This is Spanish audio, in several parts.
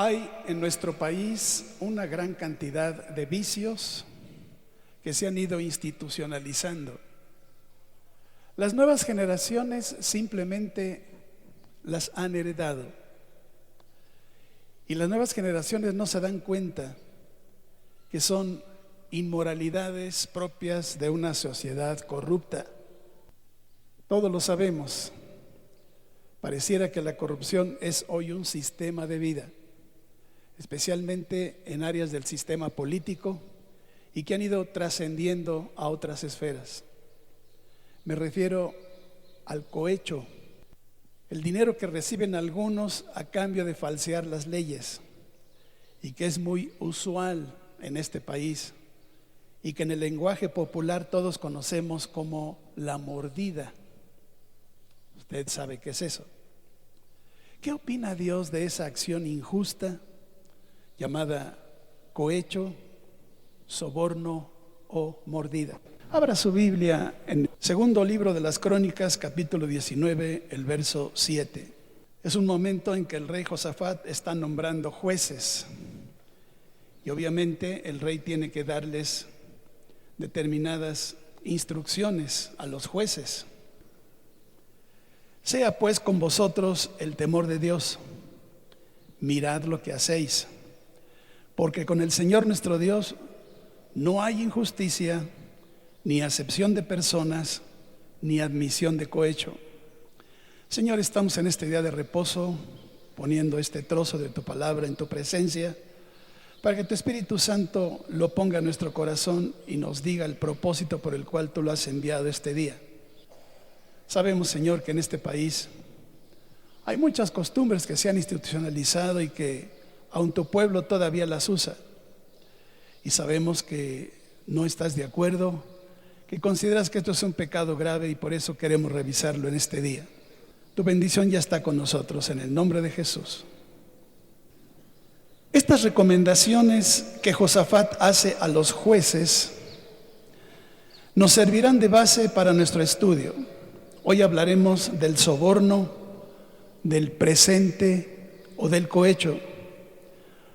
Hay en nuestro país una gran cantidad de vicios que se han ido institucionalizando. Las nuevas generaciones simplemente las han heredado. Y las nuevas generaciones no se dan cuenta que son inmoralidades propias de una sociedad corrupta. Todos lo sabemos. Pareciera que la corrupción es hoy un sistema de vida, especialmente en áreas del sistema político y que han ido trascendiendo a otras esferas. Me refiero al cohecho, el dinero que reciben algunos a cambio de falsear las leyes y que es muy usual en este país y que en el lenguaje popular todos conocemos como la mordida. Usted sabe qué es eso. ¿Qué opina Dios de esa acción injusta llamada cohecho, soborno o mordida? Abra su Biblia en segundo libro de las Crónicas, capítulo 19, el verso 7. Es un momento en que el rey Josafat está nombrando jueces y obviamente el rey tiene que darles determinadas instrucciones a los jueces. Sea pues con vosotros el temor de Dios, mirad lo que hacéis, porque con el Señor nuestro Dios no hay injusticia, ni acepción de personas, ni admisión de cohecho. Señor, estamos en este día de reposo, poniendo este trozo de tu palabra en tu presencia, para que tu Espíritu Santo lo ponga en nuestro corazón y nos diga el propósito por el cual tú lo has enviado este día. Sabemos, Señor, que en este país hay muchas costumbres que se han institucionalizado y que aun tu pueblo todavía las usa. Y sabemos que no estás de acuerdo, que consideras que esto es un pecado grave y por eso queremos revisarlo en este día. Tu bendición ya está con nosotros en el nombre de Jesús. Estas recomendaciones que Josafat hace a los jueces nos servirán de base para nuestro estudio. Hoy hablaremos del soborno, del presente o del cohecho,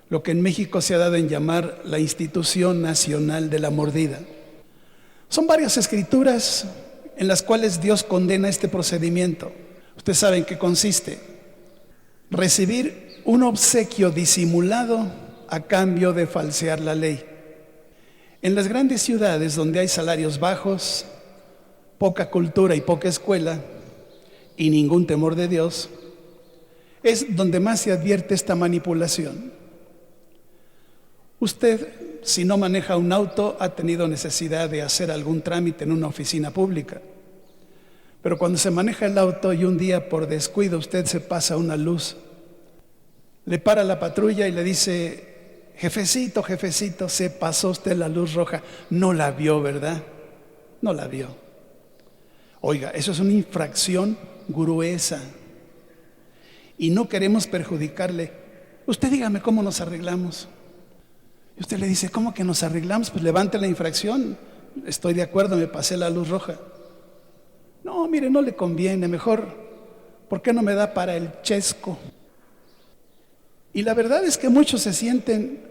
lo que en México se ha dado en llamar la Institución Nacional de la Mordida. Son varias escrituras en las cuales Dios condena este procedimiento. Ustedes saben qué consiste: recibir un obsequio disimulado a cambio de falsear la ley. En las grandes ciudades donde hay salarios bajos, poca cultura y poca escuela y ningún temor de Dios, es donde más se advierte esta manipulación. Usted, si no maneja un auto, ha tenido necesidad de hacer algún trámite en una oficina pública. Pero cuando se maneja el auto y un día por descuido usted se pasa una luz, le para la patrulla y le dice: jefecito, se pasó usted la luz roja. No la vio, ¿verdad? No la vio. Oiga, eso es una infracción gruesa y no queremos perjudicarle. Usted dígame cómo nos arreglamos. Y usted le dice: ¿cómo que nos arreglamos? Pues levante la infracción. Estoy de acuerdo, me pasé la luz roja. No, mire, no le conviene, mejor, ¿por qué no me da para el chesco? Y la verdad es que muchos se sienten,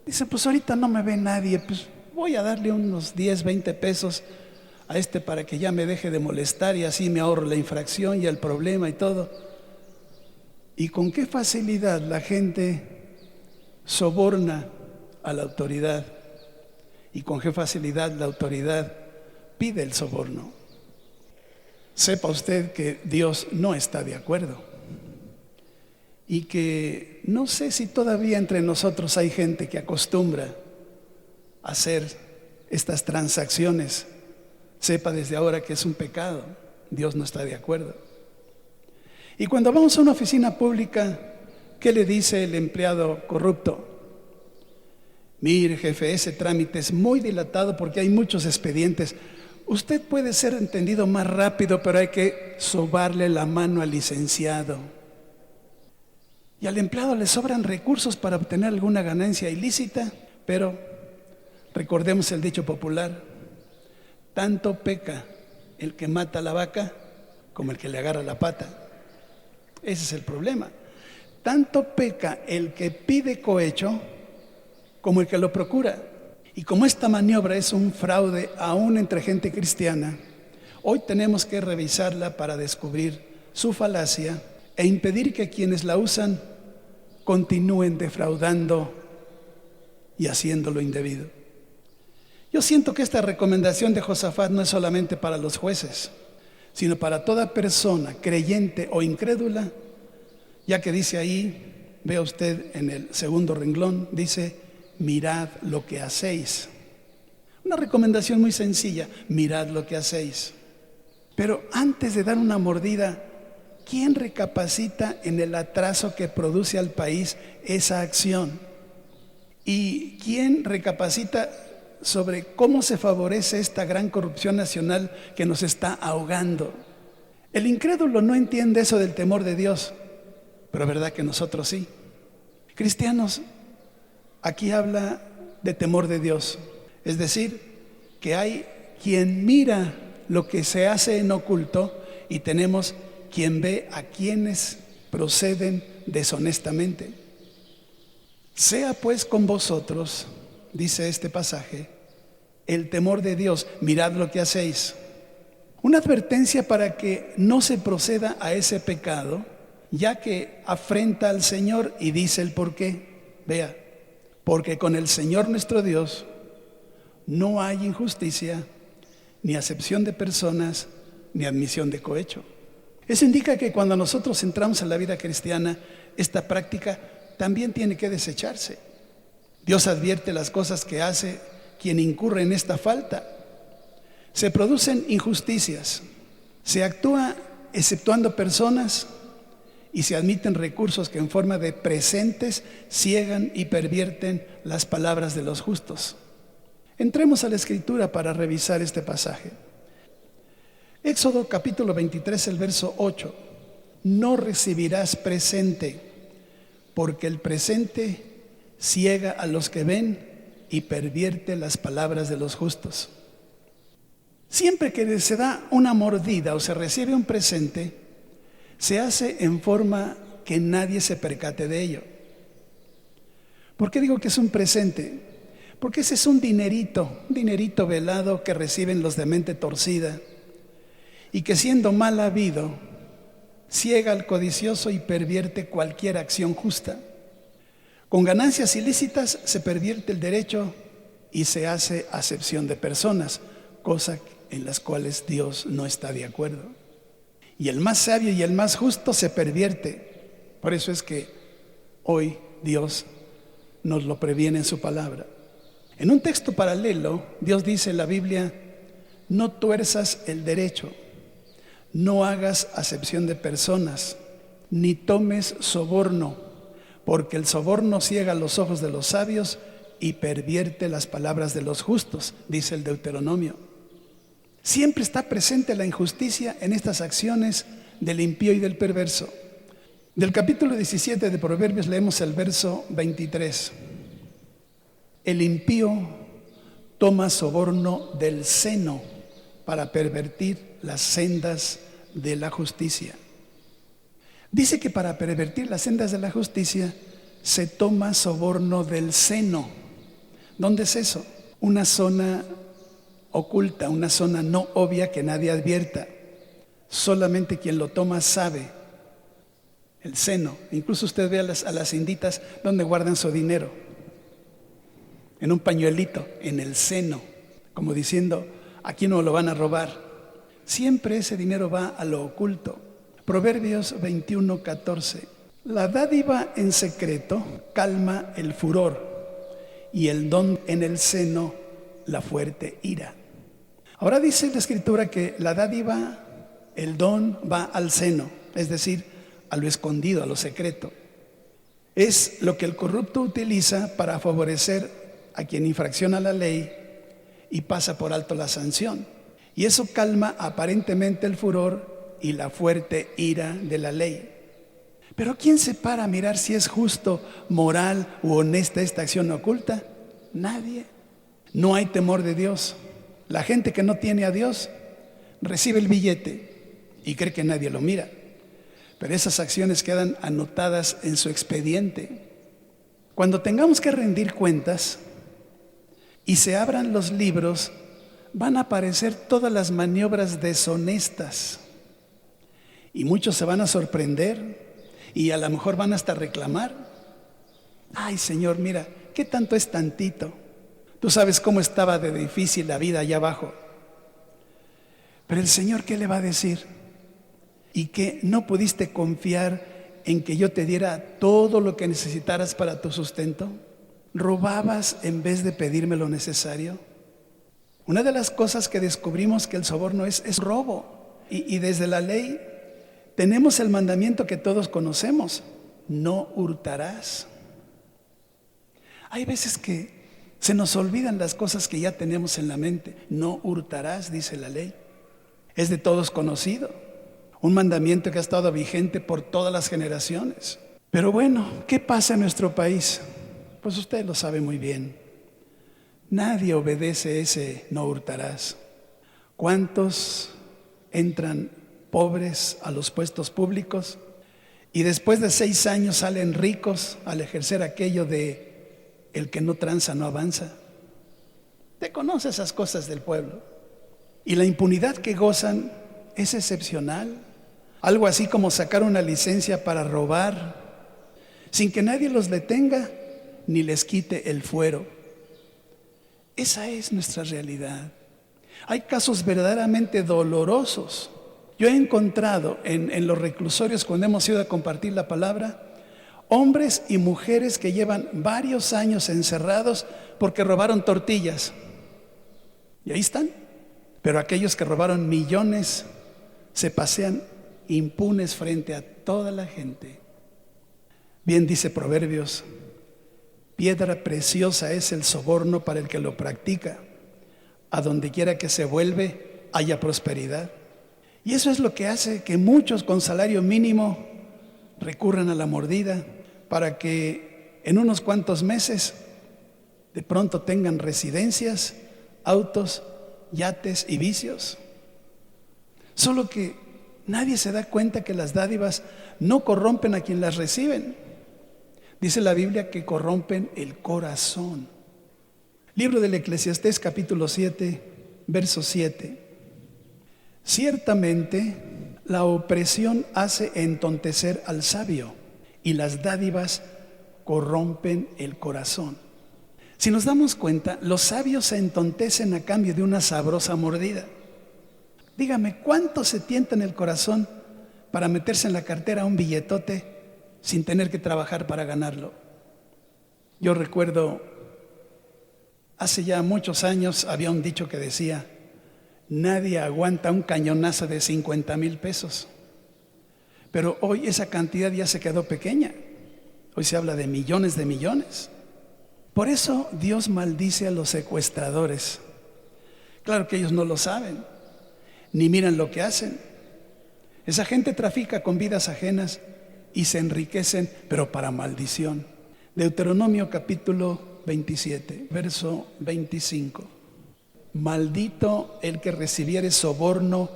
dicen: pues ahorita no me ve nadie, pues voy a darle unos 10, 20 pesos a este para que ya me deje de molestar y así me ahorro la infracción y el problema y todo. Y con qué facilidad la gente soborna a la autoridad y con qué facilidad la autoridad pide el soborno. Sepa usted que Dios no está de acuerdo y que no sé si todavía entre nosotros hay gente que acostumbra a hacer estas transacciones. Sepa desde ahora que es un pecado. Dios no está de acuerdo. Y cuando vamos a una oficina pública, ¿qué le dice el empleado corrupto? Mire, jefe, ese trámite es muy dilatado porque hay muchos expedientes. Usted puede ser entendido más rápido, pero hay que sobarle la mano al licenciado. Y al empleado le sobran recursos para obtener alguna ganancia ilícita, pero recordemos el dicho popular: tanto peca el que mata a la vaca como el que le agarra la pata. Ese es el problema. Tanto peca el que pide cohecho como el que lo procura. Y como esta maniobra es un fraude aún entre gente cristiana, hoy tenemos que revisarla para descubrir su falacia e impedir que quienes la usan continúen defraudando y haciendo lo indebido. Yo siento que esta recomendación de Josafat no es solamente para los jueces, sino para toda persona creyente o incrédula, ya que dice ahí, vea usted en el segundo renglón, dice: mirad lo que hacéis. Una recomendación muy sencilla: mirad lo que hacéis. Pero antes de dar una mordida, ¿quién recapacita en el atraso que produce al país esa acción? ¿Y quién recapacita sobre cómo se favorece esta gran corrupción nacional que nos está ahogando? El incrédulo no entiende eso del temor de Dios, pero verdad que nosotros sí. Cristianos, aquí habla de temor de Dios, es decir, que hay quien mira lo que se hace en oculto y tenemos quien ve a quienes proceden deshonestamente. Sea pues con vosotros, dice este pasaje, el temor de Dios, mirad lo que hacéis. Una advertencia para que no se proceda a ese pecado, ya que afrenta al Señor, y dice el por qué. Vea, porque con el Señor nuestro Dios no hay injusticia, ni acepción de personas, ni admisión de cohecho. Eso indica que cuando nosotros entramos en la vida cristiana, esta práctica también tiene que desecharse. Dios advierte las cosas que hace quien incurre en esta falta. Se producen injusticias, se actúa exceptuando personas y se admiten recursos que en forma de presentes ciegan y pervierten las palabras de los justos. Entremos a la Escritura para revisar este pasaje. Éxodo capítulo 23, el verso 8. No recibirás presente, porque el presente ciega a los que ven y pervierte las palabras de los justos. Siempre que se da una mordida o se recibe un presente, se hace en forma que nadie se percate de ello. ¿Por qué digo que es un presente? Porque ese es un dinerito velado que reciben los de mente torcida y que, siendo mal habido, ciega al codicioso y pervierte cualquier acción justa. Con ganancias ilícitas se pervierte el derecho y se hace acepción de personas, cosa en las cuales Dios no está de acuerdo. Y el más sabio y el más justo se pervierte. Por eso es que hoy Dios nos lo previene en su palabra. En un texto paralelo, Dios dice en la Biblia: no tuerzas el derecho, no hagas acepción de personas, ni tomes soborno, porque el soborno ciega los ojos de los sabios y pervierte las palabras de los justos, dice el Deuteronomio. Siempre está presente la injusticia en estas acciones del impío y del perverso. Del capítulo 17 de Proverbios leemos el verso 23. El impío toma soborno del seno para pervertir las sendas de la justicia. Dice que para pervertir las sendas de la justicia se toma soborno del seno. ¿Dónde es eso? Una zona oculta, una zona no obvia que nadie advierta. Solamente quien lo toma sabe. El seno. Incluso usted ve a las inditas donde guardan su dinero. En un pañuelito, en el seno, como diciendo: aquí no lo van a robar. Siempre ese dinero va a lo oculto. Proverbios 21:14. La dádiva en secreto calma el furor, y el don en el seno la fuerte ira. Ahora dice la Escritura que la dádiva, el don, va al seno, es decir, a lo escondido, a lo secreto. Es lo que el corrupto utiliza para favorecer a quien infracciona la ley y pasa por alto la sanción. Y eso calma aparentemente el furor y la fuerte ira de la ley. Pero ¿quién se para a mirar si es justo, moral u honesta esta acción oculta? Nadie. No hay temor de Dios. La gente que no tiene a Dios recibe el billete y cree que nadie lo mira. pero esas acciones quedan anotadas en su expediente. Cuando tengamos que rendir cuentas y se abran los libros, van a aparecer todas las maniobras deshonestas y muchos se van a sorprender y a lo mejor van hasta reclamar. Ay, Señor, mira, ¿qué tanto es tantito? Tú sabes cómo estaba de difícil la vida allá abajo. Pero el Señor, ¿qué le va a decir? Y que no pudiste confiar en que yo te diera todo lo que necesitaras para tu sustento. ¿Robabas en vez de pedirme lo necesario? Una de las cosas que descubrimos que el soborno es robo. Y desde la ley tenemos el mandamiento que todos conocemos: no hurtarás. Hay veces que se nos olvidan las cosas que ya tenemos en la mente. No hurtarás, dice la ley. Es de todos conocido. Un mandamiento que ha estado vigente por todas las generaciones. Pero bueno, ¿qué pasa en nuestro país? Pues usted lo sabe muy bien. Nadie obedece ese no hurtarás. ¿Cuántos entran pobres a los puestos públicos y después de 6 años salen ricos al ejercer aquello de el que no tranza no avanza? Te conoce esas cosas del pueblo. Y la impunidad que gozan es excepcional. Algo así como sacar una licencia para robar sin que nadie los detenga ni les quite el fuero. Esa es nuestra realidad. Hay casos verdaderamente dolorosos. Yo he encontrado en los reclusorios, cuando hemos ido a compartir la palabra, hombres y mujeres que llevan varios años encerrados porque robaron tortillas. Y ahí están. Pero aquellos que robaron millones se pasean impunes frente a toda la gente. Bien dice Proverbios: piedra preciosa es el soborno para el que lo practica. A donde quiera que se vuelve, haya prosperidad. Y eso es lo que hace que muchos con salario mínimo recurran a la mordida para que en unos cuantos meses de pronto tengan residencias, autos, yates y vicios. Solo que nadie se da cuenta que las dádivas no corrompen a quien las reciben. Dice la Biblia que corrompen el corazón. Libro del Eclesiastés, capítulo 7, verso 7. Ciertamente la opresión hace entontecer al sabio y las dádivas corrompen el corazón. Si nos damos cuenta, los sabios se entontecen a cambio de una sabrosa mordida. Dígame, ¿cuánto se tienta en el corazón para meterse en la cartera un billetote sin tener que trabajar para ganarlo? Yo recuerdo, hace ya muchos años había un dicho que decía: nadie aguanta un cañonazo de 50,000 pesos. Pero hoy esa cantidad ya se quedó pequeña. Hoy se habla de millones de millones. Por eso Dios maldice a los secuestradores. Claro que ellos no lo saben, ni miran lo que hacen. Esa gente trafica con vidas ajenas y se enriquecen, pero para maldición. Deuteronomio capítulo 27, verso 25. Maldito el que recibiere soborno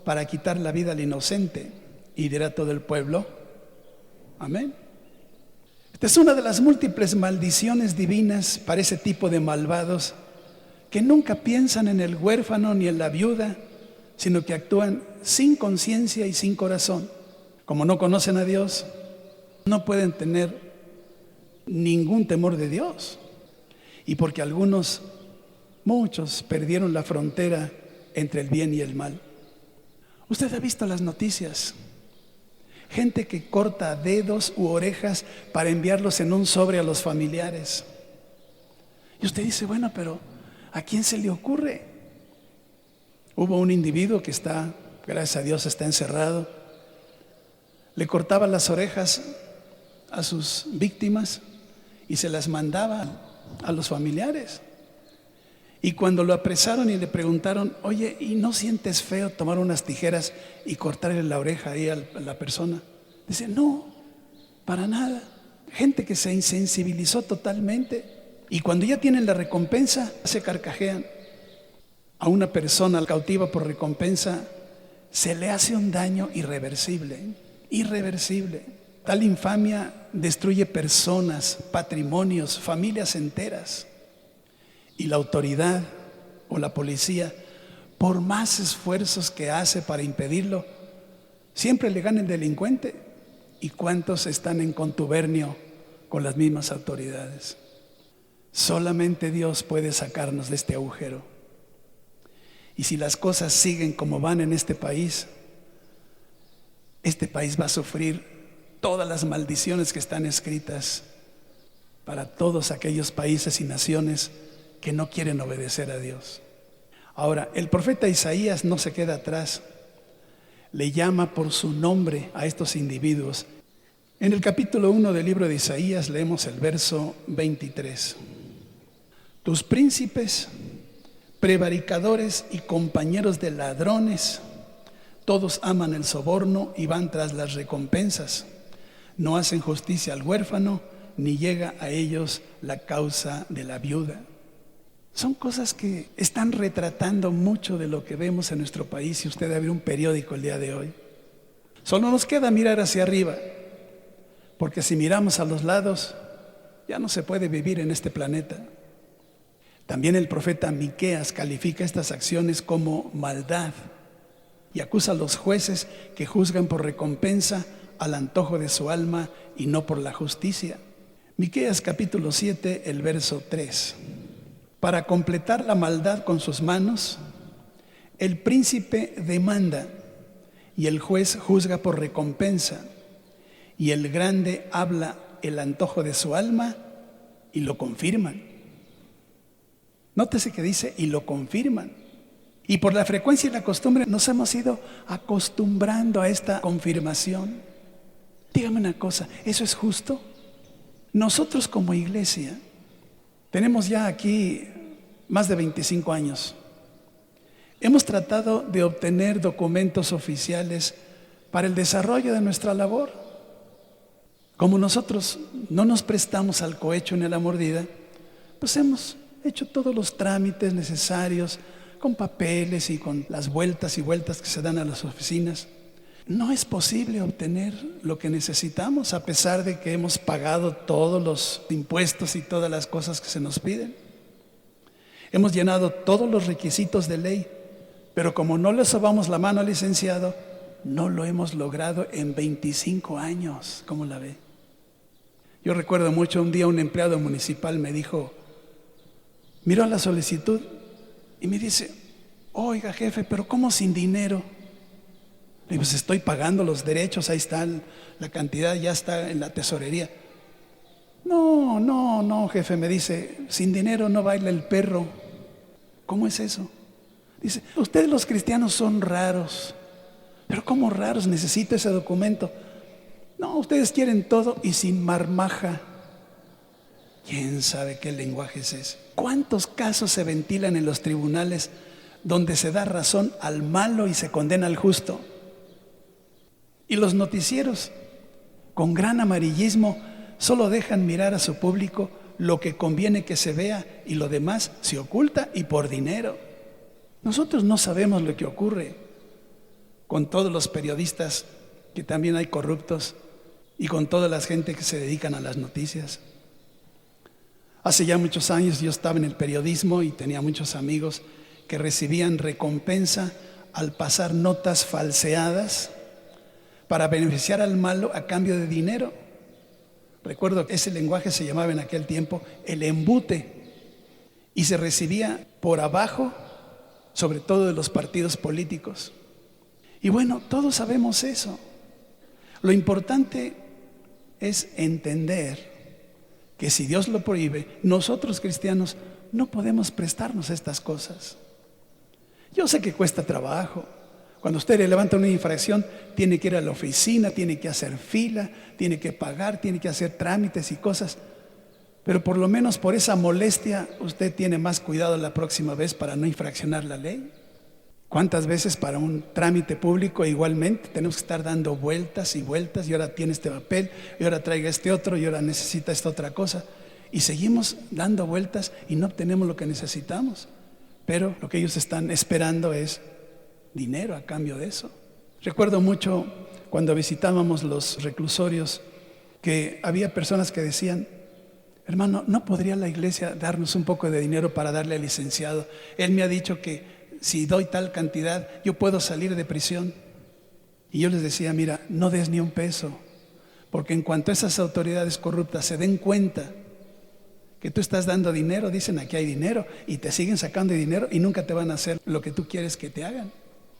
para quitar la vida al inocente, y dirá todo el pueblo: amén. Esta es una de las múltiples maldiciones divinas para ese tipo de malvados que nunca piensan en el huérfano ni en la viuda, sino que actúan sin conciencia y sin corazón. Como no conocen a Dios, no pueden tener ningún temor de Dios. Y porque muchos perdieron la frontera entre el bien y el mal. Usted ha visto las noticias. Gente que corta dedos u orejas para enviarlos en un sobre a los familiares. Y usted dice, bueno, pero ¿a quién se le ocurre? Hubo un individuo que gracias a Dios, está encerrado. Le cortaba las orejas a sus víctimas y se las mandaba a los familiares. Y cuando lo apresaron y le preguntaron: oye, ¿y no sientes feo tomar unas tijeras y cortarle la oreja ahí a la persona? Dice: no, para nada. Gente que se insensibilizó totalmente, y cuando ya tienen la recompensa se carcajean. A una persona cautiva por recompensa se le hace un daño irreversible. irreversible. Tal infamia destruye personas, patrimonios, familias enteras. Y la autoridad o la policía, por más esfuerzos que hace para impedirlo, siempre le gana el delincuente. ¿Y cuántos están en contubernio con las mismas autoridades? Solamente Dios puede sacarnos de este agujero. Y si las cosas siguen como van en este país va a sufrir todas las maldiciones que están escritas para todos aquellos países y naciones que no quieren obedecer a Dios. Ahora, el profeta Isaías no se queda atrás. Le llama por su nombre a estos individuos. En el capítulo 1 del libro de Isaías leemos el verso 23. Tus príncipes, prevaricadores y compañeros de ladrones, todos aman el soborno y van tras las recompensas. No hacen justicia al huérfano, ni llega a ellos la causa de la viuda. Son cosas que están retratando mucho de lo que vemos en nuestro país. Si usted abre un periódico el día de hoy, solo nos queda mirar hacia arriba, porque si miramos a los lados, ya no se puede vivir en este planeta. También el profeta Miqueas califica estas acciones como maldad y acusa a los jueces que juzgan por recompensa al antojo de su alma y no por la justicia. Miqueas capítulo 7, el verso 3. Para completar la maldad con sus manos, el príncipe demanda y el juez juzga por recompensa, y el grande habla el antojo de su alma y lo confirman. Nótese que dice y lo confirman. Y por la frecuencia y la costumbre nos hemos ido acostumbrando a esta confirmación. Dígame una cosa, ¿eso es justo? Nosotros como iglesia tenemos ya aquí más de 25 años. Hemos tratado de obtener documentos oficiales para el desarrollo de nuestra labor. Como nosotros no nos prestamos al cohecho ni a la mordida, pues hemos hecho todos los trámites necesarios con papeles y con las vueltas y vueltas que se dan a las oficinas. No es posible obtener lo que necesitamos a pesar de que hemos pagado todos los impuestos y todas las cosas que se nos piden. Hemos llenado todos los requisitos de ley, pero como no le sobamos la mano al licenciado, no lo hemos logrado en 25 años. ¿Cómo la ve? Yo recuerdo mucho, un día un empleado municipal me dijo, miró la solicitud y me dice, oiga jefe, pero ¿cómo sin dinero? Le digo, pues estoy pagando los derechos, ahí está la cantidad, ya está en la tesorería. No, jefe, me dice, sin dinero no baila el perro. ¿Cómo es eso? Dice, ustedes los cristianos son raros. Pero ¿cómo raros? Necesito ese documento. No, ustedes quieren todo y sin marmaja. ¿Quién sabe qué lenguaje es ese? ¿Cuántos casos se ventilan en los tribunales donde se da razón al malo y se condena al justo? Y los noticieros, con gran amarillismo, solo dejan mirar a su público lo que conviene que se vea y lo demás se oculta y por dinero. Nosotros no sabemos lo que ocurre con todos los periodistas, que también hay corruptos, y con toda la gente que se dedican a las noticias. Hace ya muchos años yo estaba en el periodismo y tenía muchos amigos que recibían recompensa al pasar notas falseadas para beneficiar al malo a cambio de dinero. Recuerdo que ese lenguaje se llamaba en aquel tiempo el embute y se recibía por abajo, sobre todo de los partidos políticos. Y bueno, todos sabemos eso. Lo importante es entender que si Dios lo prohíbe, nosotros cristianos no podemos prestarnos a estas cosas. Yo sé que cuesta trabajo. Cuando usted le levanta una infracción, tiene que ir a la oficina, tiene que hacer fila, tiene que pagar, tiene que hacer trámites y cosas. Pero por lo menos por esa molestia, usted tiene más cuidado la próxima vez para no infraccionar la ley. ¿Cuántas veces para un trámite público igualmente tenemos que estar dando vueltas y vueltas, y ahora tiene este papel, y ahora traiga este otro, y ahora necesita esta otra cosa? Y seguimos dando vueltas y no obtenemos lo que necesitamos. Pero lo que ellos están esperando es dinero a cambio de eso, Recuerdo mucho cuando visitábamos los reclusorios que había personas que decían: hermano, ¿no podría la iglesia darnos un poco de dinero para darle al licenciado? Él me ha dicho que si doy tal cantidad, yo puedo salir de prisión. Y yo les decía: mira, no des ni un peso, porque en cuanto esas autoridades corruptas se den cuenta que tú estás dando dinero, dicen: aquí hay dinero, y te siguen sacando dinero y nunca te van a hacer lo que tú quieres que te hagan.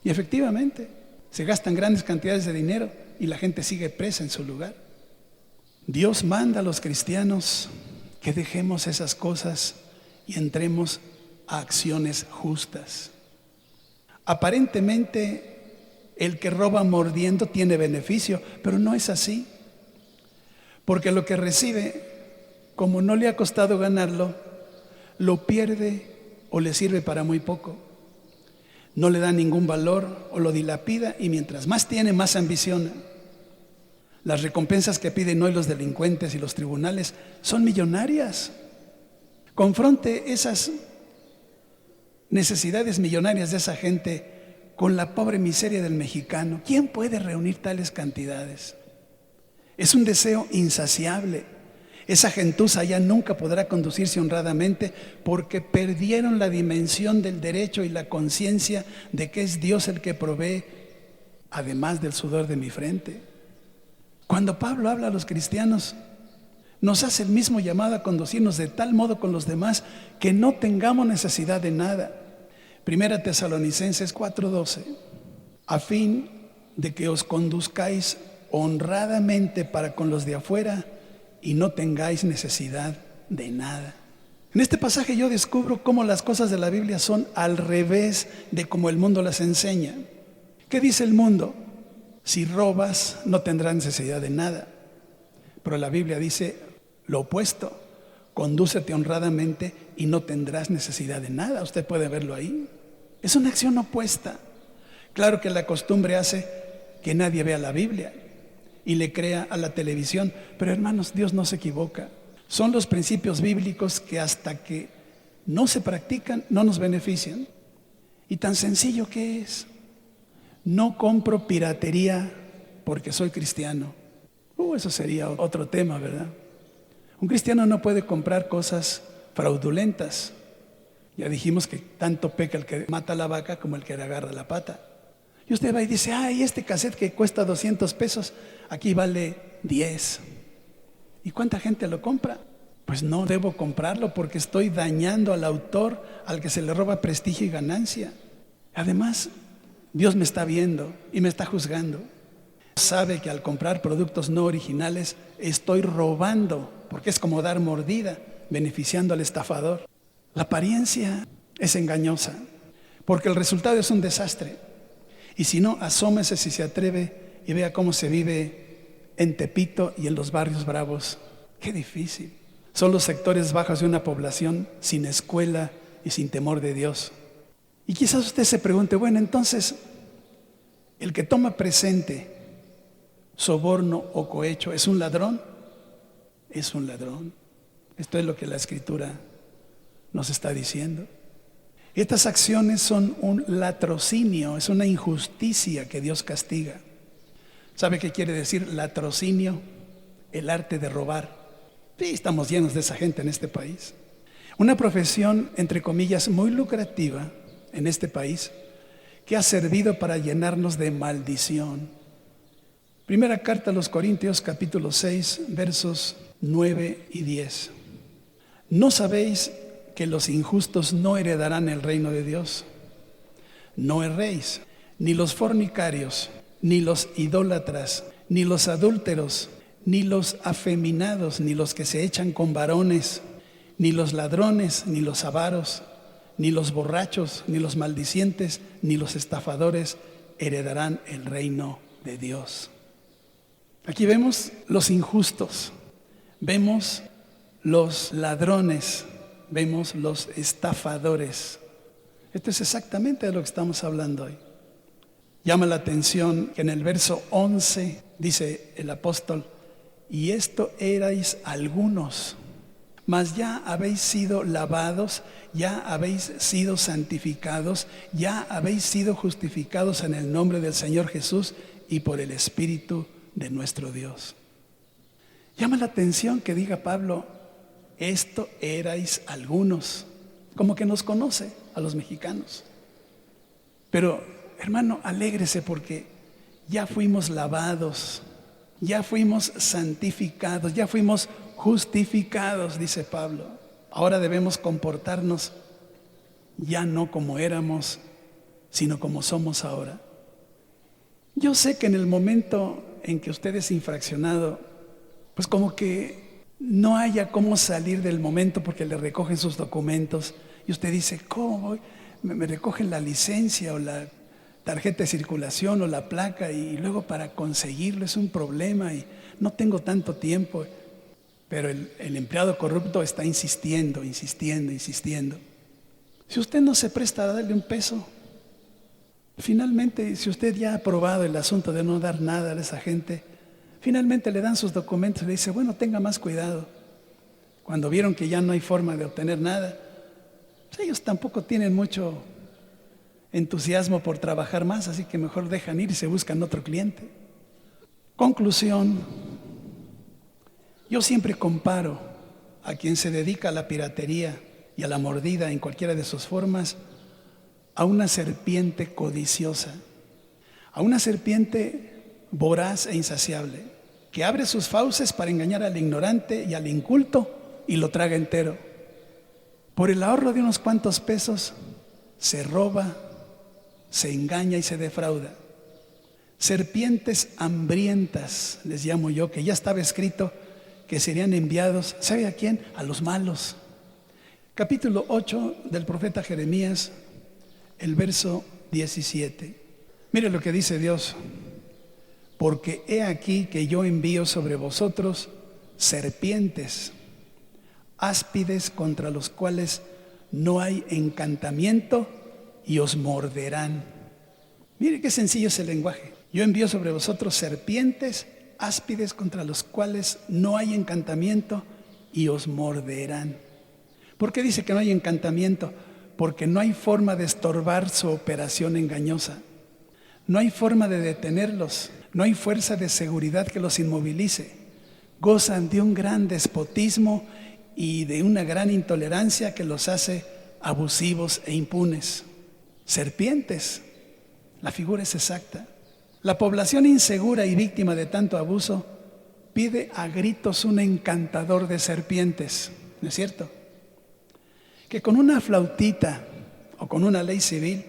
Y efectivamente, se gastan grandes cantidades de dinero y la gente sigue presa en su lugar. Dios manda a los cristianos que dejemos esas cosas y entremos a acciones justas. Aparentemente, el que roba mordiendo tiene beneficio, pero no es así. Porque lo que recibe, como no le ha costado ganarlo, lo pierde o le sirve para muy poco. No le da ningún valor o lo dilapida, y mientras más tiene, más ambiciona. Las recompensas que piden hoy los delincuentes y los tribunales son millonarias. Confronte esas necesidades millonarias de esa gente con la pobre miseria del mexicano. ¿Quién puede reunir tales cantidades? Es un deseo insaciable. Esa gentuza ya nunca podrá conducirse honradamente porque perdieron la dimensión del derecho y la conciencia de que es Dios el que provee, además del sudor de mi frente. Cuando Pablo habla a los cristianos, nos hace el mismo llamado a conducirnos de tal modo con los demás que no tengamos necesidad de nada. Primera Tesalonicenses 4:12, a fin de que os conduzcáis honradamente para con los de afuera y no tengáis necesidad de nada. En este pasaje yo descubro cómo las cosas de la Biblia son al revés de cómo el mundo las enseña. ¿Qué dice el mundo? Si robas, no tendrás necesidad de nada. Pero la Biblia dice lo opuesto: condúcete honradamente y no tendrás necesidad de nada. Usted puede verlo ahí. Es una acción opuesta. Claro que la costumbre hace que nadie vea la Biblia y le crea a la televisión, pero hermanos, Dios no se equivoca. Son los principios bíblicos que hasta que no se practican no nos benefician. Y tan sencillo que es: no compro piratería porque soy cristiano. Eso sería otro tema, ¿verdad? Un cristiano no puede comprar cosas fraudulentas. Ya dijimos que tanto peca el que mata la vaca como el que le agarra la pata. Y usted va y dice: ay, este cassette que cuesta 200 pesos, aquí vale 10. ¿Y cuánta gente lo compra? Pues no debo comprarlo porque estoy dañando al autor, al que se le roba prestigio y ganancia. Además, Dios me está viendo y me está juzgando. Sabe que al comprar productos no originales estoy robando, porque es como dar mordida, beneficiando al estafador. La apariencia es engañosa, porque el resultado es un desastre. Y si no, asómese si se atreve y vea cómo se vive en Tepito y en los barrios bravos. Qué difícil. Son los sectores bajos de una población sin escuela y sin temor de Dios. Y quizás usted se pregunte: bueno, entonces, el que toma presente, soborno o cohecho, ¿es un ladrón? Es un ladrón. Esto es lo que la Escritura nos está diciendo. Estas acciones son un latrocinio, es una injusticia que Dios castiga. ¿Sabe qué quiere decir latrocinio? El arte de robar. Sí, estamos llenos de esa gente en este país. Una profesión, entre comillas, muy lucrativa en este país, que ha servido para llenarnos de maldición. Primera carta a los Corintios, capítulo 6, versos 9 y 10. ¿No sabéis que los injustos no heredarán el reino de Dios? No erréis, ni los fornicarios, ni los idólatras, ni los adúlteros, ni los afeminados, ni los que se echan con varones, ni los ladrones, ni los avaros, ni los borrachos, ni los maldicientes, ni los estafadores heredarán el reino de Dios. Aquí vemos los injustos, vemos los ladrones, vemos los estafadores. Esto es exactamente de lo que estamos hablando hoy. Llama la atención que en el verso 11 dice el apóstol: y esto erais algunos. Mas ya habéis sido lavados, ya habéis sido santificados, ya habéis sido justificados en el nombre del Señor Jesús y por el Espíritu de nuestro Dios. Llama la atención que diga Pablo, esto erais algunos, como que nos conoce a los mexicanos. Pero, hermano, alégrese porque ya fuimos lavados, ya fuimos santificados, ya fuimos justificados, dice Pablo. Ahora debemos comportarnos ya no como éramos, sino como somos ahora. Yo sé que en el momento en que usted es infraccionado, pues como que no haya cómo salir del momento porque le recogen sus documentos y usted dice, ¿cómo voy? Me recogen la licencia o la tarjeta de circulación o la placa y luego para conseguirlo es un problema y no tengo tanto tiempo. Pero el empleado corrupto está insistiendo. Si usted no se presta a darle un peso, finalmente, si usted ya ha aprobado el asunto de no dar nada a esa gente, finalmente le dan sus documentos y le dice, bueno, tenga más cuidado. Cuando vieron que ya no hay forma de obtener nada, pues ellos tampoco tienen mucho entusiasmo por trabajar más, así que mejor dejan ir y se buscan otro cliente. Conclusión. Yo siempre comparo a quien se dedica a la piratería y a la mordida en cualquiera de sus formas a una serpiente codiciosa, a una serpiente voraz e insaciable, que abre sus fauces para engañar al ignorante y al inculto y lo traga entero. Por el ahorro de unos cuantos pesos se roba, se engaña y se defrauda. Serpientes hambrientas, les llamo yo, que ya estaba escrito que serían enviados, ¿sabe a quién? A los malos. Capítulo 8 del profeta Jeremías, el verso 17. Mire lo que dice Dios. Porque he aquí que yo envío sobre vosotros serpientes, áspides contra los cuales no hay encantamiento y os morderán. Mire qué sencillo es el lenguaje. Yo envío sobre vosotros serpientes, áspides contra los cuales no hay encantamiento y os morderán. ¿Por qué dice que no hay encantamiento? Porque no hay forma de estorbar su operación engañosa. No hay forma de detenerlos. No hay fuerza de seguridad que los inmovilice. Gozan de un gran despotismo y de una gran intolerancia que los hace abusivos e impunes. Serpientes. La figura es exacta. La población insegura y víctima de tanto abuso pide a gritos un encantador de serpientes, ¿no es cierto? Que con una flautita o con una ley civil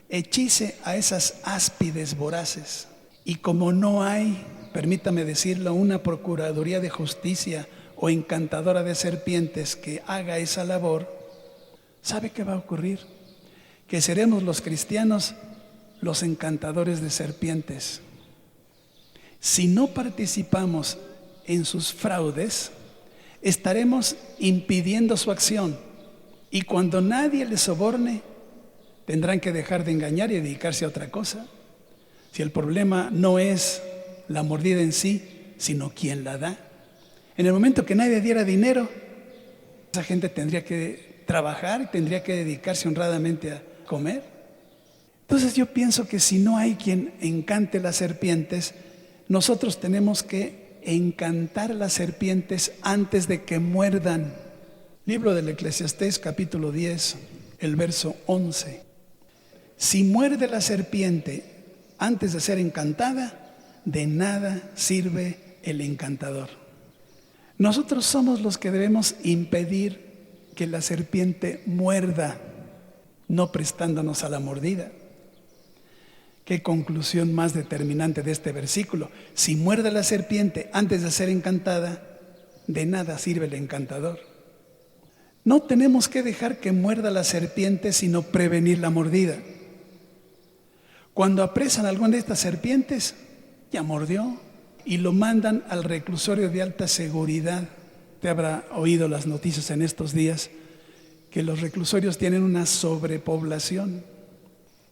hechice a esas áspides voraces. Y como no hay, permítame decirlo, una procuraduría de justicia o encantadora de serpientes que haga esa labor, ¿sabe qué va a ocurrir? Que seremos los cristianos los encantadores de serpientes. Si no participamos en sus fraudes, estaremos impidiendo su acción y cuando nadie les soborne, tendrán que dejar de engañar y dedicarse a otra cosa. Si el problema no es la mordida en sí, sino quien la da. En el momento que nadie diera dinero, esa gente tendría que trabajar, tendría que dedicarse honradamente a comer. Entonces yo pienso que si no hay quien encante las serpientes, nosotros tenemos que encantar las serpientes antes de que muerdan. Libro del Eclesiastés, capítulo 10, el verso 11. Si muerde la serpiente antes de ser encantada, de nada sirve el encantador. Nosotros somos los que debemos impedir que la serpiente muerda, no prestándonos a la mordida. Qué conclusión más determinante de este versículo. Si muerde la serpiente antes de ser encantada, de nada sirve el encantador. No tenemos que dejar que muerda la serpiente, sino prevenir la mordida. Cuando apresan a alguna de estas serpientes, ya mordió y lo mandan al reclusorio de alta seguridad. Te habrá oído las noticias en estos días que los reclusorios tienen una sobrepoblación.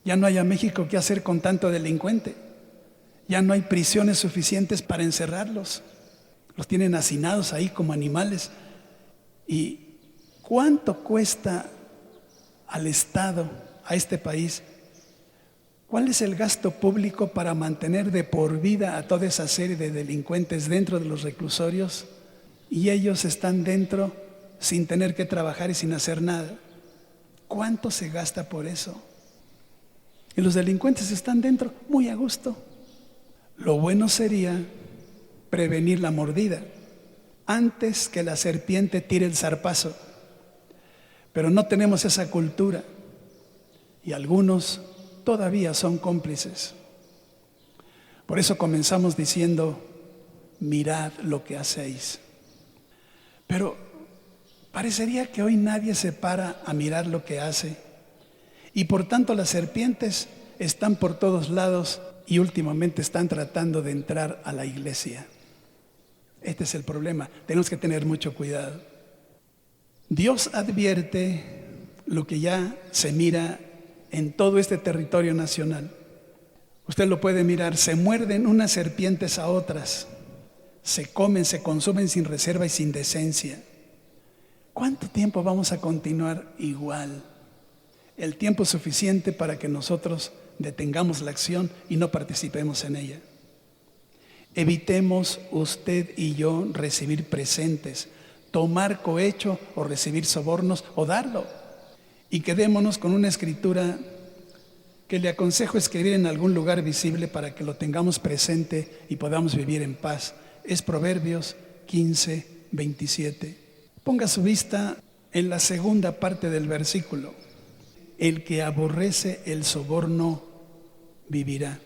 Ya no hay a México qué hacer con tanto delincuente. Ya no hay prisiones suficientes para encerrarlos. Los tienen hacinados ahí como animales. ¿Y cuánto cuesta al Estado, a este país? ¿Cuál es el gasto público para mantener de por vida a toda esa serie de delincuentes dentro de los reclusorios? Y ellos están dentro sin tener que trabajar y sin hacer nada. ¿Cuánto se gasta por eso? Y los delincuentes están dentro muy a gusto. Lo bueno sería prevenir la mordida antes que la serpiente tire el zarpazo. Pero no tenemos esa cultura y algunos todavía son cómplices. Por eso comenzamos diciendo, mirad lo que hacéis. Pero parecería que hoy nadie se para a mirar lo que hace. Y por tanto las serpientes están por todos lados y últimamente están tratando de entrar a la iglesia. Este es el problema. Tenemos que tener mucho cuidado. Dios advierte lo que ya se mira en todo este territorio nacional. Usted lo puede mirar, se muerden unas serpientes a otras, se comen, se consumen sin reserva y sin decencia. ¿Cuánto tiempo vamos a continuar igual? El tiempo suficiente para que nosotros detengamos la acción y no participemos en ella. Evitemos usted y yo recibir presentes, tomar cohecho o recibir sobornos o darlo. Y quedémonos con una escritura que le aconsejo escribir en algún lugar visible para que lo tengamos presente y podamos vivir en paz. Es Proverbios 15, 27. Ponga su vista en la segunda parte del versículo. El que aborrece el soborno vivirá.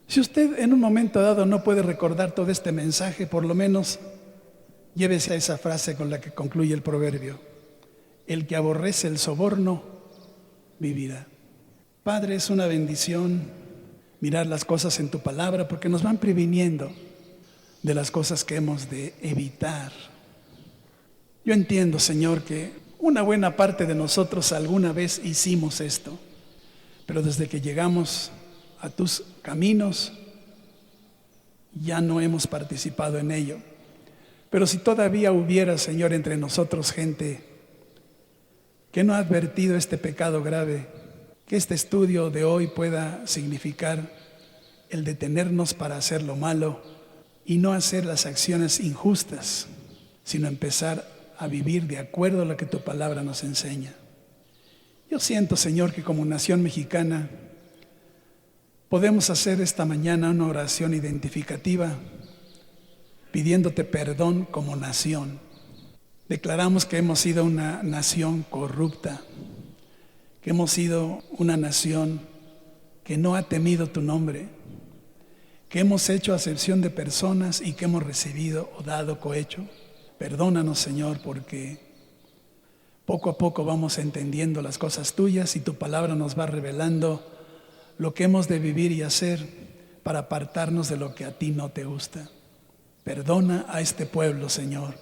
Si usted en un momento dado no puede recordar todo este mensaje, por lo menos llévese a esa frase con la que concluye el proverbio. El que aborrece el soborno vivirá. Padre, es una bendición mirar las cosas en tu palabra porque nos van previniendo de las cosas que hemos de evitar. Yo entiendo, Señor, que una buena parte de nosotros alguna vez hicimos esto, pero desde que llegamos a tus caminos ya no hemos participado en ello. Pero si todavía hubiera, Señor, entre nosotros gente que no ha advertido este pecado grave, que este estudio de hoy pueda significar el detenernos para hacer lo malo y no hacer las acciones injustas, sino empezar a vivir de acuerdo a lo que tu palabra nos enseña. Yo siento, Señor, que como nación mexicana podemos hacer esta mañana una oración identificativa pidiéndote perdón como nación. Declaramos que hemos sido una nación corrupta, que hemos sido una nación que no ha temido tu nombre, que hemos hecho acepción de personas y que hemos recibido o dado cohecho. Perdónanos, Señor, porque poco a poco vamos entendiendo las cosas tuyas y tu palabra nos va revelando lo que hemos de vivir y hacer para apartarnos de lo que a ti no te gusta. Perdona a este pueblo, Señor.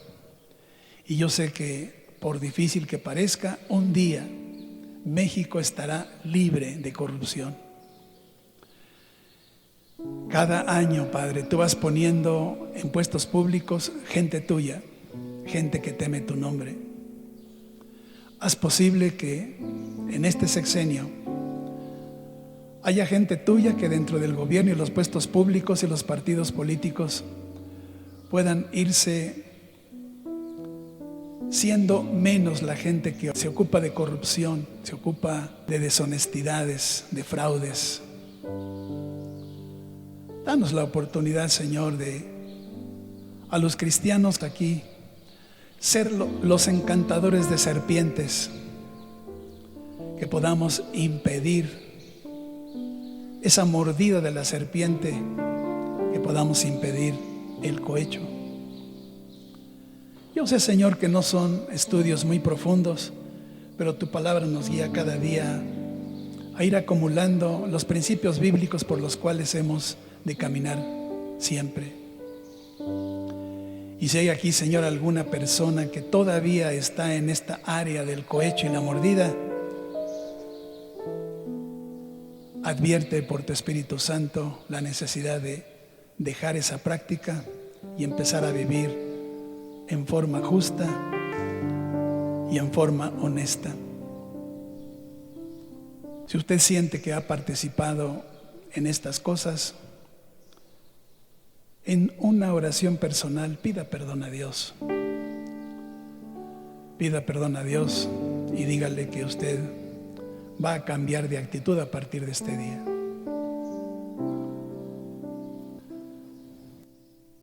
Y yo sé que, por difícil que parezca, un día México estará libre de corrupción. Cada año, Padre, tú vas poniendo en puestos públicos gente tuya, gente que teme tu nombre. Haz posible que en este sexenio haya gente tuya que dentro del gobierno y los puestos públicos y los partidos políticos puedan irse siendo menos la gente que se ocupa de corrupción, se ocupa de deshonestidades, de fraudes. Danos la oportunidad, Señor, de a los cristianos aquí ser los encantadores de serpientes, que podamos impedir esa mordida de la serpiente, que podamos impedir el cohecho. Yo sé, Señor, que no son estudios muy profundos, pero tu palabra nos guía cada día a ir acumulando los principios bíblicos por los cuales hemos de caminar siempre. Y si hay aquí, Señor, alguna persona que todavía está en esta área del cohecho y la mordida, advierte por tu Espíritu Santo la necesidad de dejar esa práctica y empezar a vivir en forma justa, y en forma honesta. Si usted siente que ha participado en estas cosas, en una oración personal, pida perdón a Dios. Pida perdón a Dios y dígale que usted va a cambiar de actitud a partir de este día.